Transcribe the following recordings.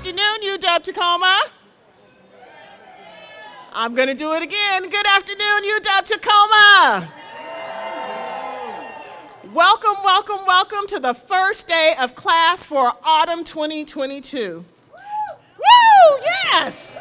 afternoon, UW-Tacoma. I'm going to do it again. Good afternoon, UW-Tacoma. Welcome, welcome, welcome to the first day of class for autumn 2022. Woo! Yes!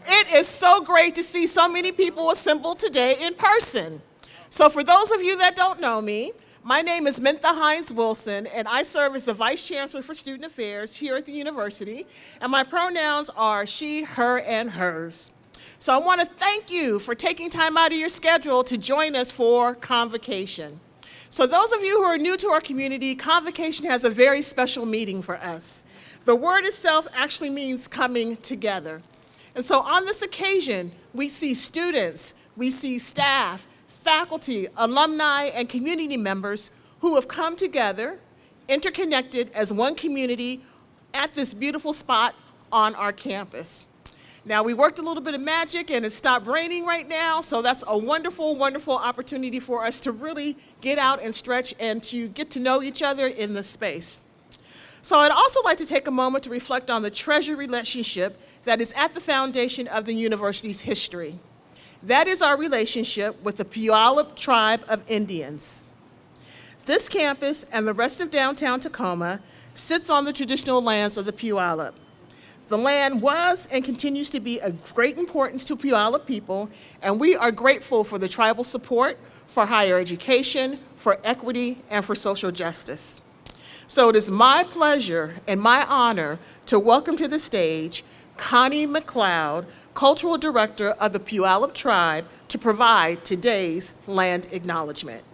It is so great to see so many people assembled today in person. So for those of you that don't know me, my name is Mintha Hines Wilson, and I serve as the Vice Chancellor for Student Affairs here at the university, and my pronouns are she, her, and hers. So I want to thank you for taking time out of your schedule to join us for Convocation. So those of you who are new to our community, Convocation has a very special meaning for us. The word itself actually means coming together. And so on this occasion, we see students, we see staff, faculty, alumni, and community members who have come together, interconnected as one community at this beautiful spot on our campus. Now, we worked a little bit of magic and it stopped raining right now, so that's a wonderful, wonderful opportunity for us to really get out and stretch and to get to know each other in this space. So I'd also like to take a moment to reflect on the treasured relationship that is at the foundation of the university's history. That is our relationship with the Puyallup tribe of Indians. This campus and the rest of downtown Tacoma sits on the traditional lands of the Puyallup. The land was and continues to be of great importance to Puyallup people, and we are grateful for the tribal support for higher education, for equity, and for social justice. So it is my pleasure and my honor to welcome to the stage Connie McLeod, Cultural Director of the Puyallup Tribe, to provide today's land acknowledgement.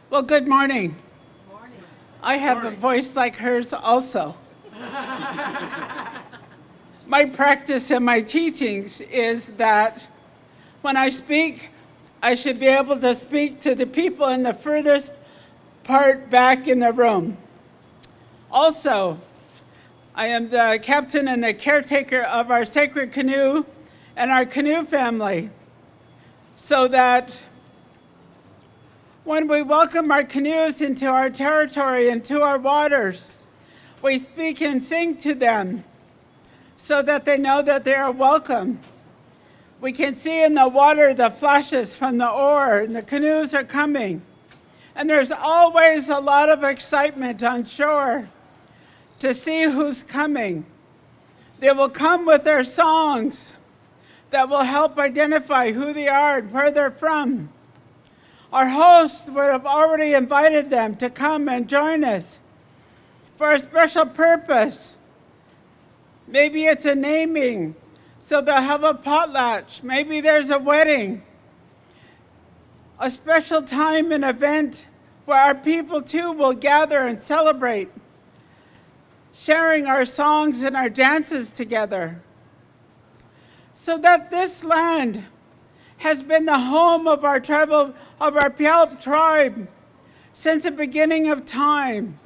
Well, good morning. Good morning. I have a voice like hers also. My practice and my teachings is that when I speak, I should be able to speak to the people in the furthest part back in the room. Also, I am the captain and the caretaker of our sacred canoe and our canoe family, so that when we welcome our canoes into our territory, into our waters, we speak and sing to them so that they know that they are welcome. We can see in the water the flashes from the oar, and the canoes are coming. And there's always a lot of excitement on shore to see who's coming. They will come with their songs that will help identify who they are and where they're from. Our hosts would have already invited them to come and join us for a special purpose. Maybe it's a naming, so they'll have a potlatch. Maybe there's a wedding, a special time and event where our people too will gather and celebrate, sharing our songs and our dances together. So that this land has been the home of our Puyallup tribe since the beginning of time.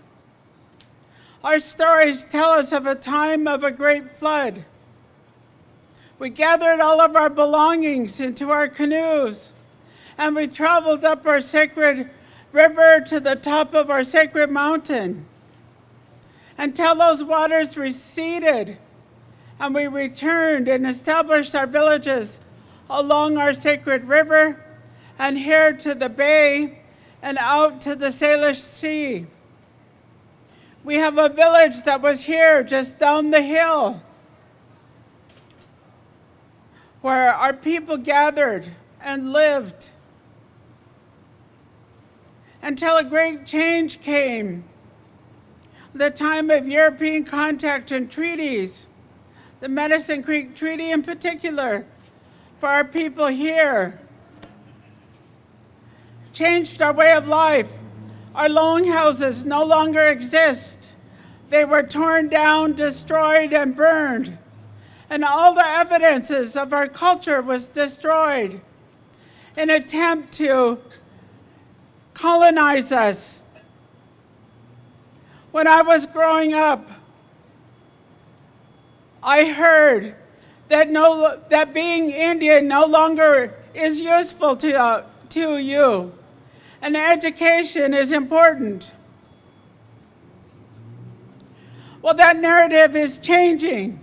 Our stories tell us of a time of a great flood. We gathered all of our belongings into our canoes, and we traveled up our sacred river to the top of our sacred mountain until those waters receded, and we returned and established our villages along our sacred river and here to the bay and out to the Salish Sea. We have a village that was here just down the hill where our people gathered and lived until a great change came. The time of European contact and treaties, the Medicine Creek Treaty in particular, for our people here, changed our way of life. Our longhouses no longer exist. They were torn down, destroyed, and burned. And all the evidences of our culture was destroyed in an attempt to colonize us. When I was growing up, I heard that being Indian no longer is useful to you, and education is important. Well, that narrative is changing.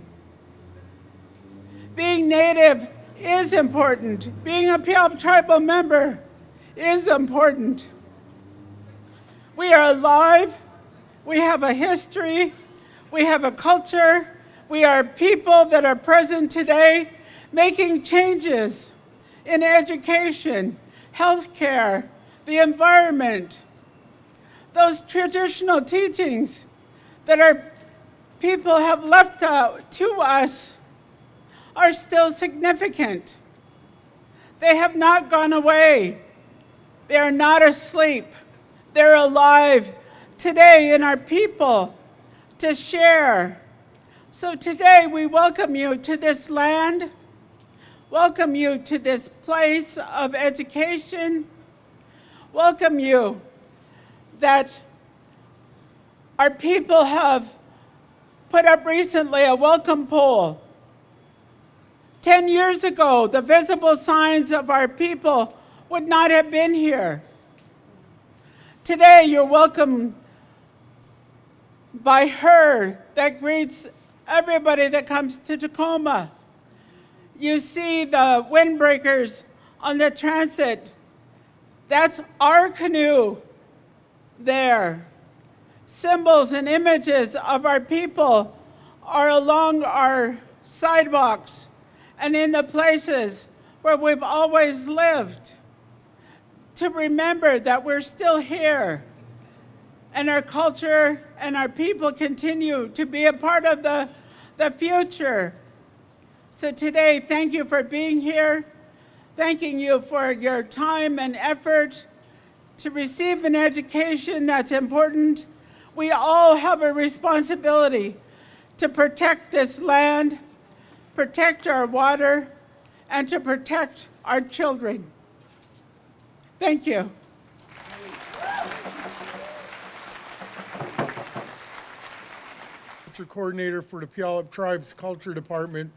Being Native is important. Being a Puyallup tribal member is important. We are alive. We have a history. We have a culture. We are people that are present today, making changes in education, healthcare, the environment. Those traditional teachings that our people have left out to us are still significant. They have not gone away. They are not asleep. They're alive today in our people to share. So today we welcome you to this land, welcome you to this place of education, welcome you that our people have put up recently a welcome poll. 10 years ago, the visible signs of our people would not have been here. Today, you're welcomed by her that greets everybody that comes to Tacoma. You see the windbreakers on the transit. That's our canoe there. Symbols and images of our people are along our sidewalks and in the places where we've always lived, to remember that we're still here and our culture and our people continue to be a part of the future. So today, thank you for being here, thanking you for your time and effort to receive an education that's important. We all have a responsibility to protect this land, protect our water, and to protect our children. Thank you. Culture coordinator for the Puyallup Tribes Culture Department.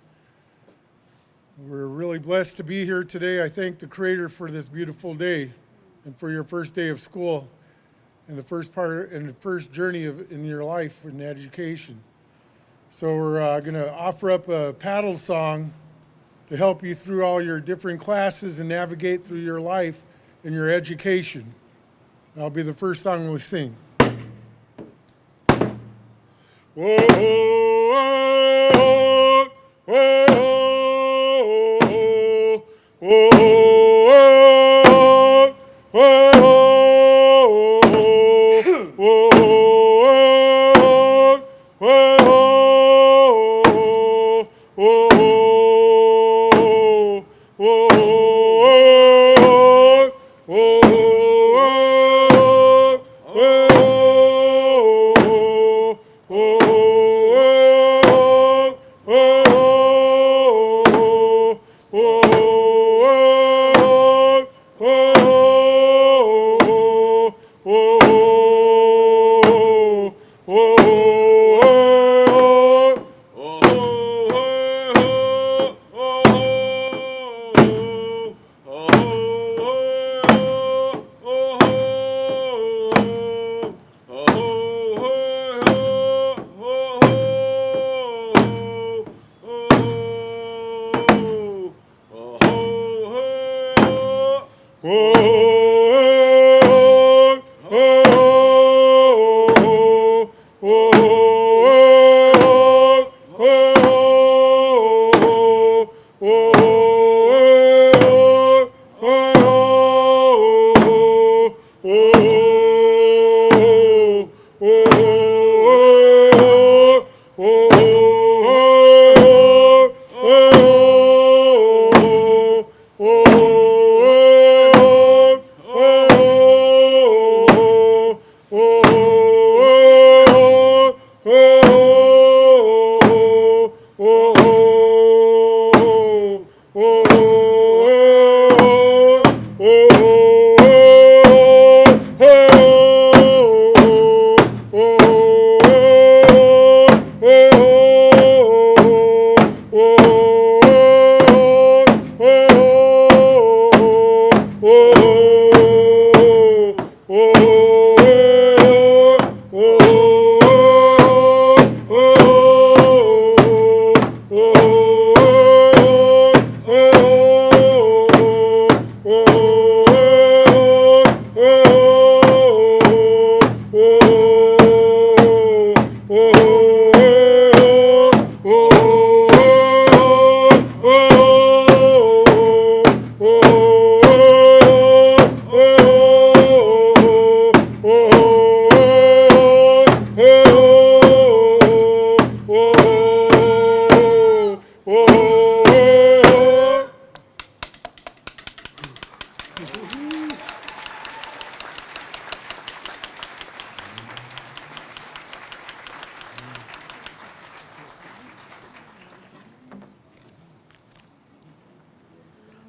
We're really blessed to be here today. I thank the Creator for this beautiful day and for your first day of school and the first journey in your life in education. So we're going to offer up a paddle song to help you through all your different classes and navigate through your life and your education. That'll be the first song we sing. Whoa, whoa, whoa, whoa, whoa, whoa,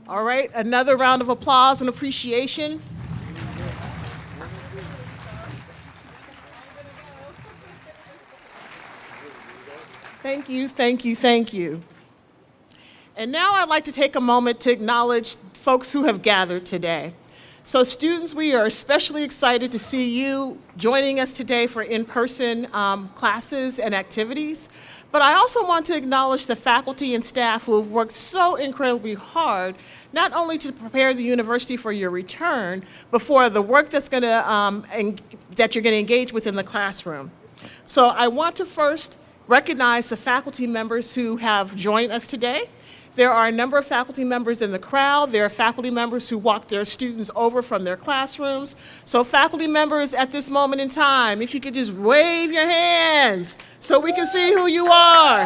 All right, another round of applause and appreciation. Thank you, thank you, thank you. And now I'd like to take a moment to acknowledge folks who have gathered today. So students, we are especially excited to see you joining us today for in-person classes and activities. But I also want to acknowledge the faculty and staff who have worked so incredibly hard, not only to prepare the university for your return, but for the work that you're going to engage with in the classroom. So I want to first recognize the faculty members who have joined us today. There are a number of faculty members in the crowd. There are faculty members who walk their students over from their classrooms. So faculty members at this moment in time, if you could just wave your hands so we can see who you are.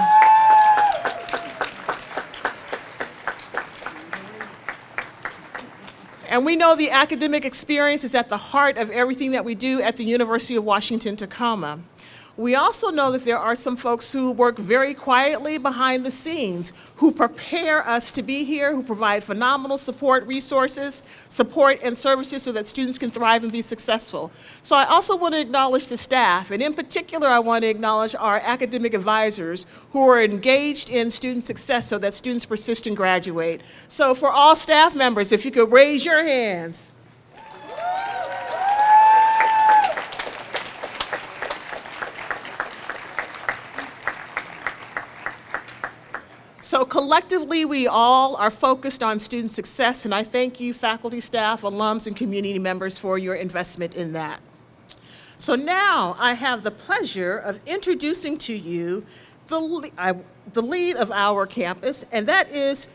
And we know the academic experience is at the heart of everything that we do at the University of Washington-Tacoma. We also know that there are some folks who work very quietly behind the scenes, who prepare us to be here, who provide phenomenal support, resources, support, and services so that students can thrive and be successful. So I also want to acknowledge the staff, and in particular, I want to acknowledge our academic advisors who are engaged in student success so that students persist and graduate. So for all staff members, if you could raise your hands. So collectively, we all are focused on student success, and I thank you, faculty, staff, alums, and community members for your investment in that. So now I have the pleasure of introducing to you the lead of our campus, and that is,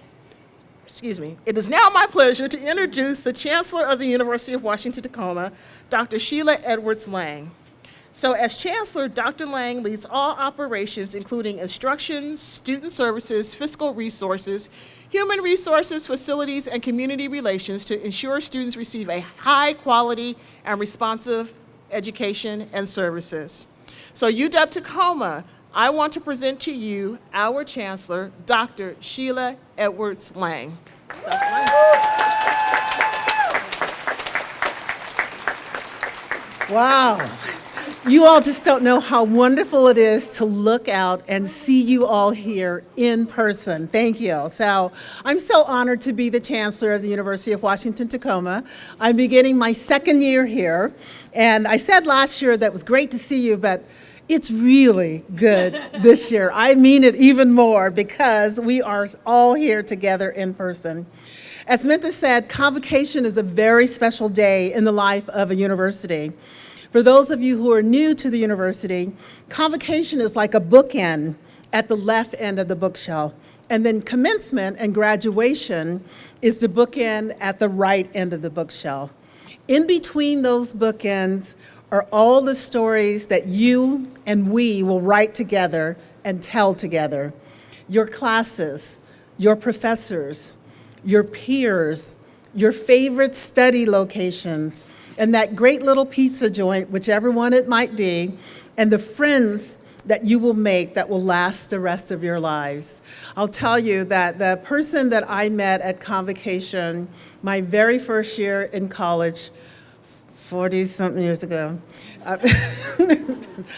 it is now my pleasure to introduce the Chancellor of the University of Washington-Tacoma, Dr. Sheila Edwards-Lang. So as Chancellor, Dr. Lang leads all operations, including instruction, student services, fiscal resources, human resources, facilities, and community relations to ensure students receive a high quality and responsive education and services. So UW-Tacoma, I want to present to you our Chancellor, Dr. Sheila Edwards-Lang. Wow. You all just don't know how wonderful it is to look out and see you all here in person. Thank you. So I'm so honored to be the Chancellor of the University of Washington-Tacoma. I'm beginning my second year here. And I said last year that it was great to see you, but it's really good this year. I mean it even more because we are all here together in person. As Minta said, Convocation is a very special day in the life of a university. For those of you who are new to the university, Convocation is like a bookend at the left end of the bookshelf. And then commencement and graduation is the bookend at the right end of the bookshelf. In between those bookends are all the stories that you and we will write together and tell together. Your classes, your professors, your peers, your favorite study locations, and that great little pizza joint, whichever one it might be, and the friends that you will make that will last the rest of your lives. I'll tell you that the person that I met at Convocation, my very first year in college, 40-something years ago,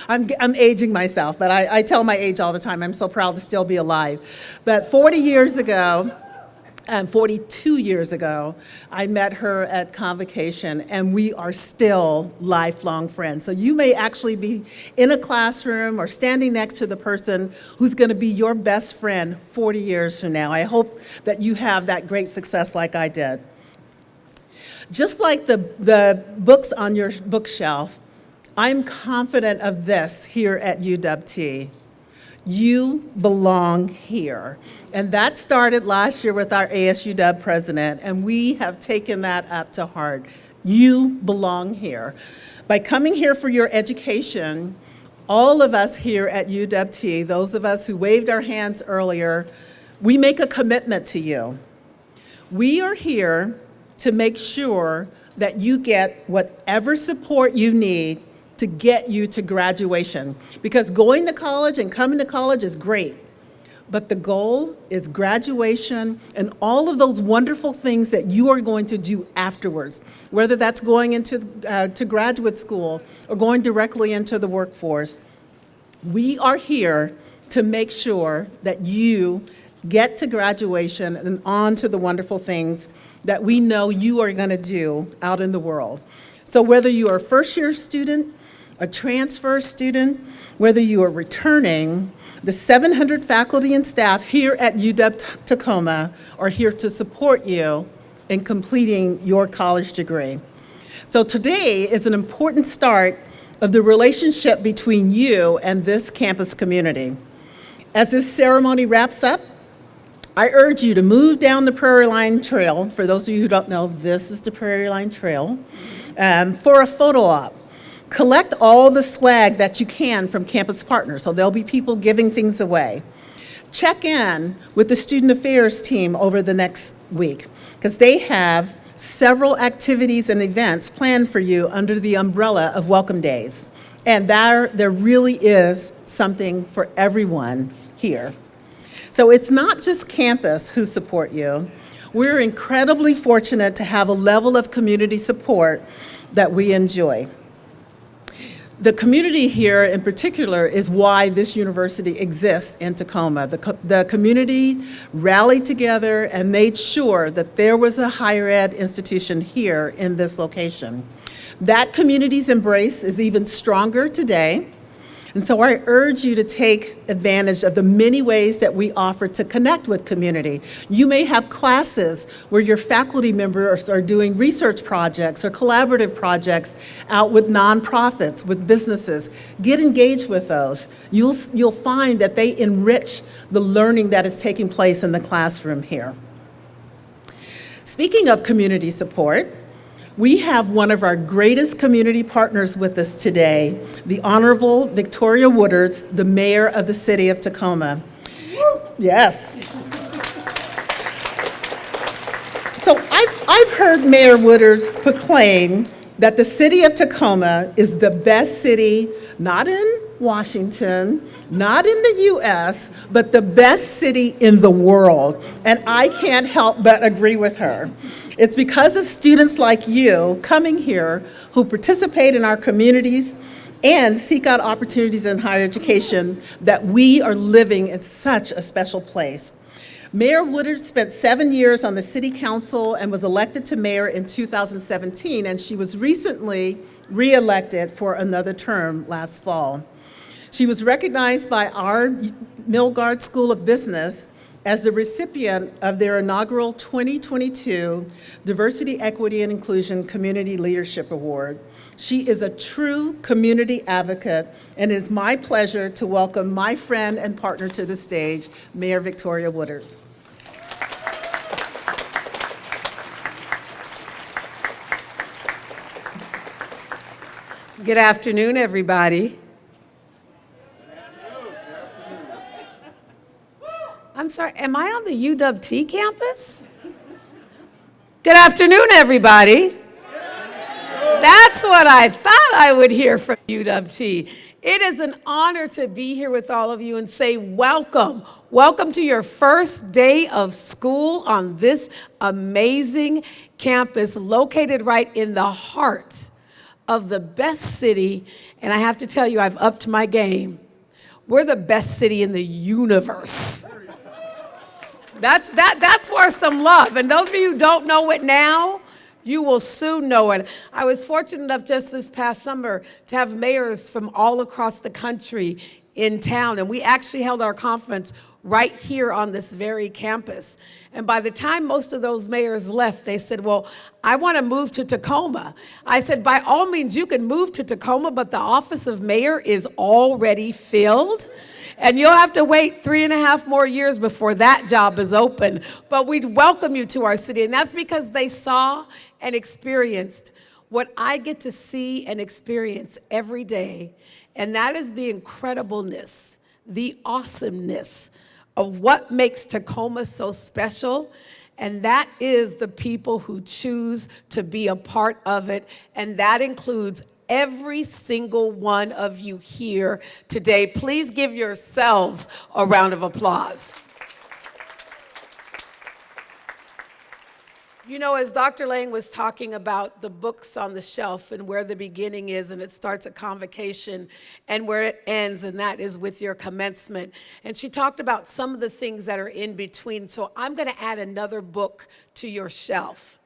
I'm aging myself, but I tell my age all the time. I'm so proud to still be alive. But 40 years ago, 42 years ago, I met her at Convocation, and we are still lifelong friends. So you may actually be in a classroom or standing next to the person who's going to be your best friend 40 years from now. I hope that you have that great success like I did. Just like the books on your bookshelf, I'm confident of this here at UW-T. You belong here. And that started last year with our ASUW president, and we have taken that up to heart. You belong here. By coming here for your education, all of us here at UW-T, those of us who waved our hands earlier, we make a commitment to you. We are here to make sure that you get whatever support you need to get you to graduation. Because going to college and coming to college is great, but the goal is graduation and all of those wonderful things that you are going to do afterwards, whether that's going into to graduate school or going directly into the workforce. We are here to make sure that you get to graduation and on to the wonderful things that we know you are going to do out in the world. So whether you are a first-year student, a transfer student, whether you are returning, the 700 faculty and staff here at UW-Tacoma are here to support you in completing your college degree. So today is an important start of the relationship between you and this campus community. As this ceremony wraps up, I urge you to move down the Prairie Line Trail. For those of you who don't know, this is the Prairie Line Trail, for a photo op. Collect all the swag that you can from campus partners, so there'll be people giving things away. Check in with the student affairs team over the next week, because they have several activities and events planned for you under the umbrella of Welcome Days. And there really is something for everyone here. So it's not just campus who support you. We're incredibly fortunate to have a level of community support that we enjoy. The community here in particular is why this university exists in Tacoma. The community rallied together and made sure that there was a higher ed institution here in this location. That community's embrace is even stronger today. And so I urge you to take advantage of the many ways that we offer to connect with community. You may have classes where your faculty members are doing research projects or collaborative projects out with nonprofits, with businesses. Get engaged with those. You'll find that they enrich the learning that is taking place in the classroom here. Speaking of community support, we have one of our greatest community partners with us today, the Honorable Victoria Woodards, the Mayor of the City of Tacoma. Yes. So I've heard Mayor Woodards proclaim that the City of Tacoma is the best city, not in Washington, not in the US, but the best city in the world. And I can't help but agree with her. It's because of students like you coming here who participate in our communities and seek out opportunities in higher education that we are living in such a special place. Mayor Woodard spent 7 years on the City Council and was elected to mayor in 2017, and she was recently re-elected for another term last fall. She was recognized by our Milgard School of Business as the recipient of their inaugural 2022 Diversity, Equity, and Inclusion Community Leadership Award. She is a true community advocate, and it is my pleasure to welcome my friend and partner to the stage, Mayor Victoria Woodard. Good afternoon, everybody. I'm sorry, am I on the UW-T campus? Good afternoon, everybody. That's what I thought I would hear from UW-T. It is an honor to be here with all of you and say welcome. Welcome to your first day of school on this amazing campus located right in the heart of the best city. And I have to tell you, I've upped my game. We're the best city in the universe. That's worth some love. And those of you who don't know it now, you will soon know it. I was fortunate enough just this past summer to have mayors from all across the country in town. And we actually held our conference right here on this very campus. And by the time most of those mayors left, they said, well, I want to move to Tacoma. I said, by all means, you can move to Tacoma, but the office of mayor is already filled. And you'll have to wait 3.5 more years before that job is open. But we'd welcome you to our city. And that's because they saw and experienced what I get to see and experience every day. And that is the incredibleness, the awesomeness of what makes Tacoma so special And that is the people who choose to be a part of it. And that includes every single one of you here today. Please give yourselves a round of applause. You know, as Dr. Lang was talking about the books on the shelf and where the beginning is, and it starts at convocation, and where it ends, and that is with your commencement. And she talked about some of the things that are in between. So I'm going to add another book to your shelf.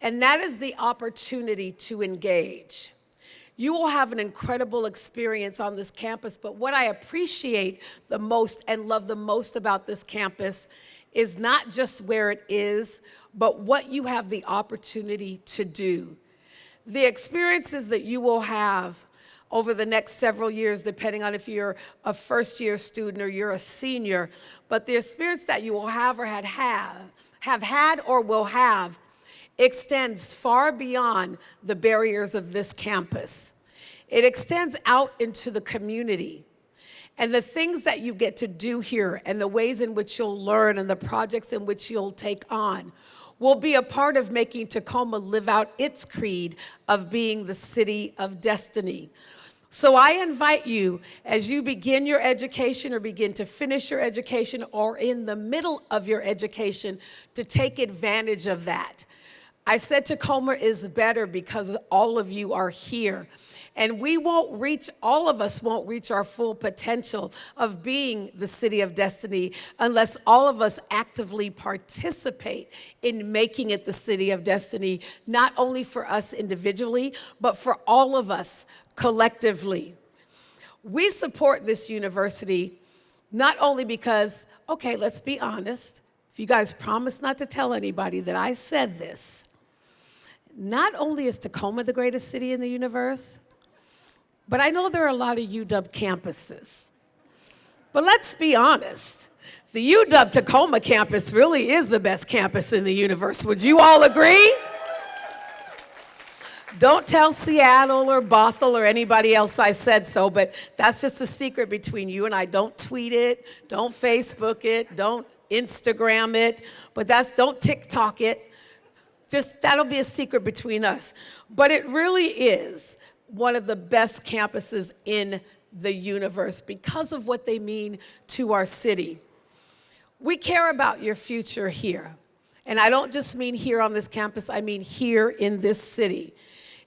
And that is the opportunity to engage. You will have an incredible experience on this campus, but what I appreciate the most and love the most about this campus is not just where it is, but what you have the opportunity to do. The experiences that you will have over the next several years, depending on if you're a first-year student or you're a senior, but the experience that you will have or have had or will have extends far beyond the barriers of this campus. It extends out into the community. And the things that you get to do here and the ways in which you'll learn and the projects in which you'll take on will be a part of making Tacoma live out its creed of being the city of destiny. So I invite you, as you begin your education or begin to finish your education or in the middle of your education, to take advantage of that. I said Tacoma is better because all of you are here. And all of us won't reach our full potential of being the city of destiny unless all of us actively participate in making it the city of destiny, not only for us individually, but for all of us collectively. We support this university not only because, okay, let's be honest, if you guys promise not to tell anybody that I said this, not only is Tacoma the greatest city in the universe, but I know there are a lot of UW campuses. But let's be honest, the UW Tacoma campus really is the best campus in the universe. Would you all agree? Don't tell Seattle or Bothell or anybody else I said so, but that's just a secret between you and I. Don't tweet it, don't Facebook it, don't Instagram it, but don't TikTok it. That'll be a secret between us. But it really is one of the best campuses in the universe because of what they mean to our city. We care about your future here. And I don't just mean here on this campus, I mean here in this city.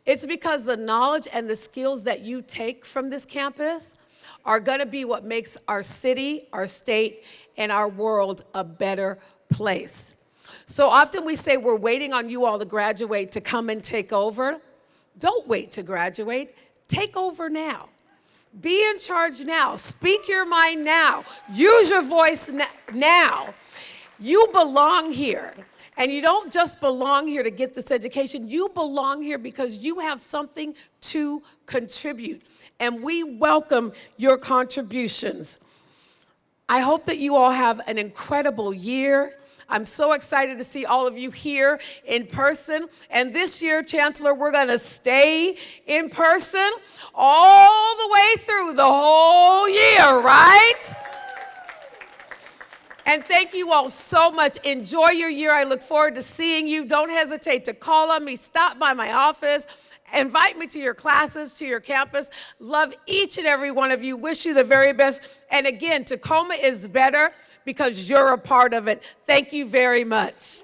It's because the knowledge and the skills that you take from this campus are gonna be what makes our city, our state, and our world a better place. So often we say we're waiting on you all to graduate to come and take over. Don't wait to graduate. Take over now. Be in charge now. Speak your mind now. Use your voice now. You belong here. And you don't just belong here to get this education. You belong here because you have something to contribute. And we welcome your contributions. I hope that you all have an incredible year. I'm so excited to see all of you here in person. And this year, Chancellor, we're going to stay in person all the way through the whole year, right? And thank you all so much. Enjoy your year. I look forward to seeing you. Don't hesitate to call on me. Stop by my office. Invite me to your classes, to your campus. Love each and every one of you. Wish you the very best. And again, Tacoma is better because you're a part of it. Thank you very much.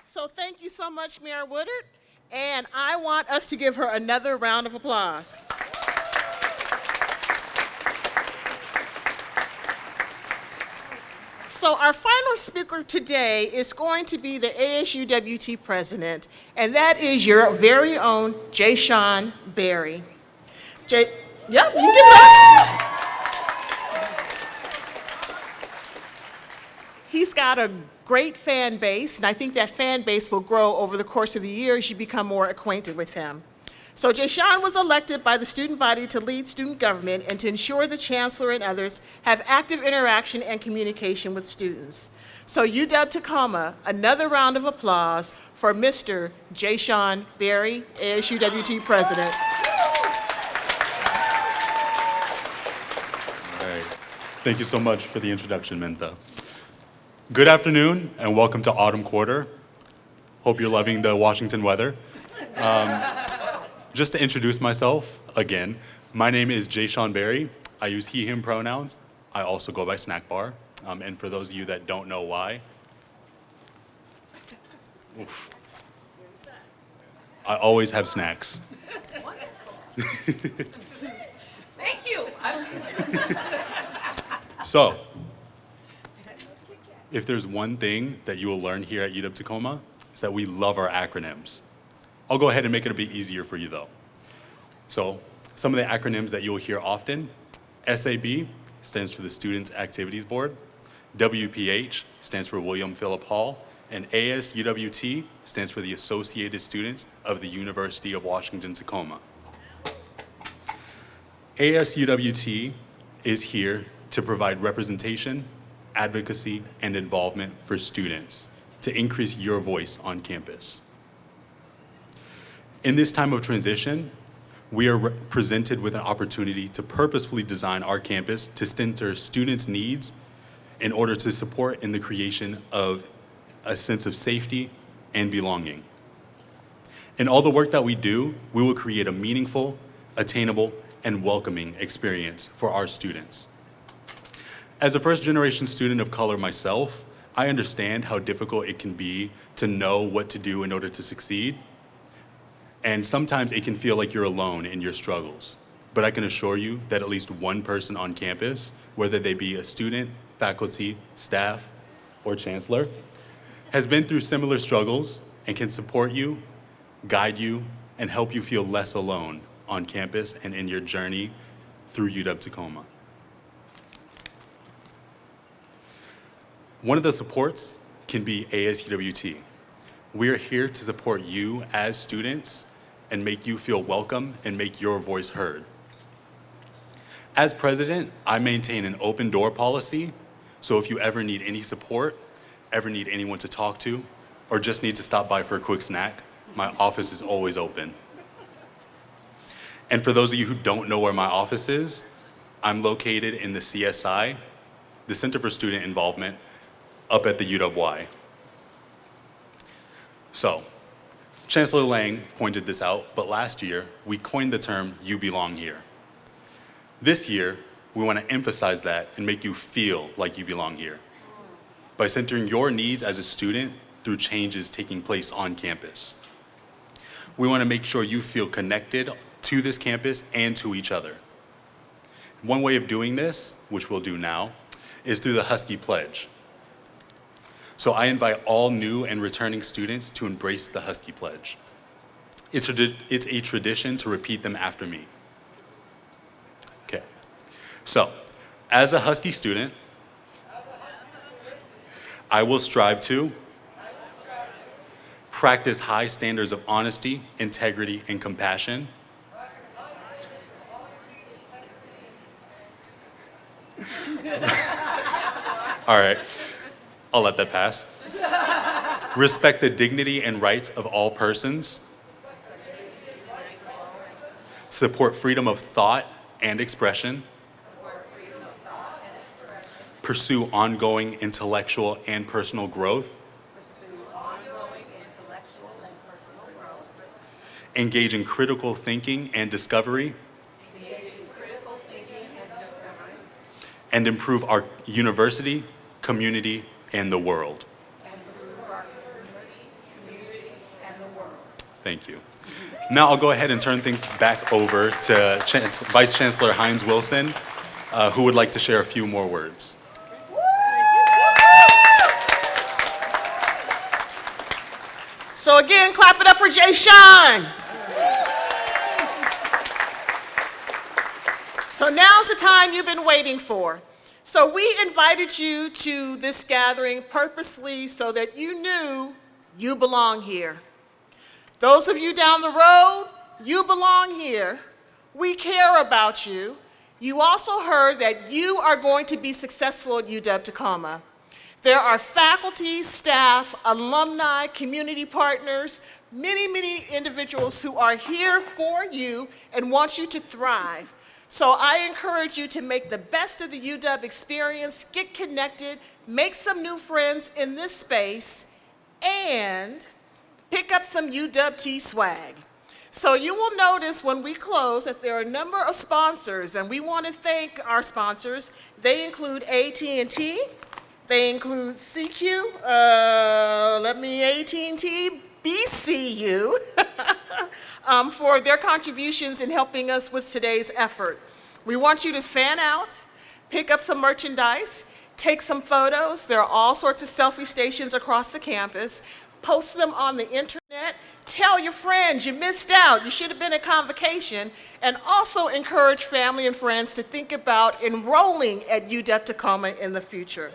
So thank you so much, Mayor Woodard. And I want us to give her another round of applause. So our final speaker today is going to be the ASUWT president, and that is your very own Jayshawn Berry. Yep, you can give it up. He's got a great fan base, and I think that fan base will grow over the course of the year as you become more acquainted with him. So Jayshawn was elected by the student body to lead student government and to ensure the chancellor and others have active interaction and communication with students. So UW Tacoma, another round of applause for Mr. Jayshawn Berry, ASUWT president. Thank you so much for the introduction, Mentha. Good afternoon, and welcome to Autumn Quarter. Hope you're loving the Washington weather. Just to introduce myself again, my name is Jay Sean Berry. I use he, him pronouns. I also go by Snack Bar. And for those of you that don't know why, oof, I always have snacks. Thank you. So, if there's one thing that you will learn here at UW-Tacoma, it's that we love our acronyms. I'll go ahead and make it a bit easier for you though. So, some of the acronyms that you'll hear often, SAB stands for the Students Activities Board, WPH stands for William Phillip Hall, and ASUWT stands for the Associated Students of the University of Washington-Tacoma. ASUWT is here to provide representation, advocacy, and involvement for students to increase your voice on campus. In this time of transition, we are presented with an opportunity to purposefully design our campus to center students' needs in order to support in the creation of a sense of safety and belonging. In all the work that we do, we will create a meaningful, attainable, and welcoming experience for our students. As a first-generation student of color myself, I understand how difficult it can be to know what to do in order to succeed. And sometimes it can feel like you're alone in your struggles. But I can assure you that at least one person on campus, whether they be a student, faculty, staff, or chancellor, has been through similar struggles and can support you, guide you, and help you feel less alone on campus and in your journey through UW-Tacoma. One of the supports can be ASUWT. We are here to support you as students and make you feel welcome and make your voice heard. As president, I maintain an open door policy, so if you ever need any support, ever need anyone to talk to, or just need to stop by for a quick snack, my office is always open. And for those of you who don't know where my office is, I'm located in the CSI, the Center for Student Involvement, up at the UW-Y. So, Chancellor Lang pointed this out, but last year, we coined the term, "You belong here." This year, we want to emphasize that and make you feel like you belong here by centering your needs as a student through changes taking place on campus. We want to make sure you feel connected to this campus and to each other. One way of doing this, which we'll do now, is through the Husky Pledge. So I invite all new and returning students to embrace the Husky Pledge. It's a tradition to repeat them after me. Okay. So, as a Husky student, I will strive to practice high standards of honesty, integrity, and compassion. All right. I'll let that pass. Respect the dignity and rights of all persons. Support freedom of thought and expression. Pursue ongoing intellectual and personal growth. Engage in critical thinking and discovery. And improve our university, community, and the world. Thank you. Now I'll go ahead and turn things back over to Vice Chancellor Hines Wilson, who would like to share a few more words. So again, clap it up for Jay Sean. So now's the time you've been waiting for. So we invited you to this gathering purposely so that you knew you belong here. Those of you down the road, you belong here. We care about you. You also heard that you are going to be successful at UW-Tacoma. There are faculty, staff, alumni, community partners, many, many individuals who are here for you and want you to thrive. So I encourage you to make the best of the UW experience, get connected, make some new friends in this space, and pick up some UW swag. So you will notice when we close that there are a number of sponsors, and we want to thank our sponsors. They include AT&T, they include CQ, AT&T, BCU, for their contributions in helping us with today's effort. We want you to fan out, pick up some merchandise, take some photos. There are all sorts of selfie stations across the campus. Post them on the internet. Tell your friends you missed out, you should have been at convocation, and also encourage family and friends to think about enrolling at UW-Tacoma in the future.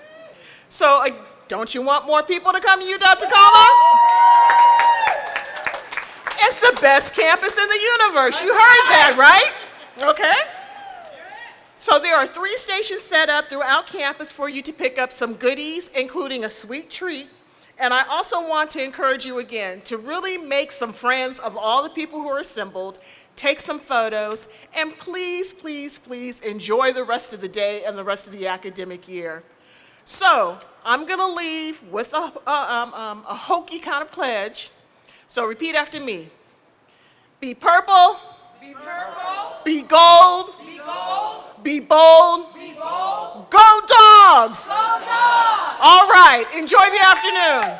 So don't you want more people to come to UW-Tacoma? It's the best campus in the universe. You heard that, right? Okay. So there are 3 stations set up throughout campus for you to pick up some goodies, including a sweet treat. And I also want to encourage you again to really make some friends of all the people who are assembled, take some photos, and please, please, please enjoy the rest of the day and the rest of the academic year. So I'm going to leave with a hokey kind of pledge. So repeat after me. Be purple. Be purple. Be gold. Be gold. Be bold. Be bold. Go Dogs! Go Dogs! All right, enjoy the afternoon.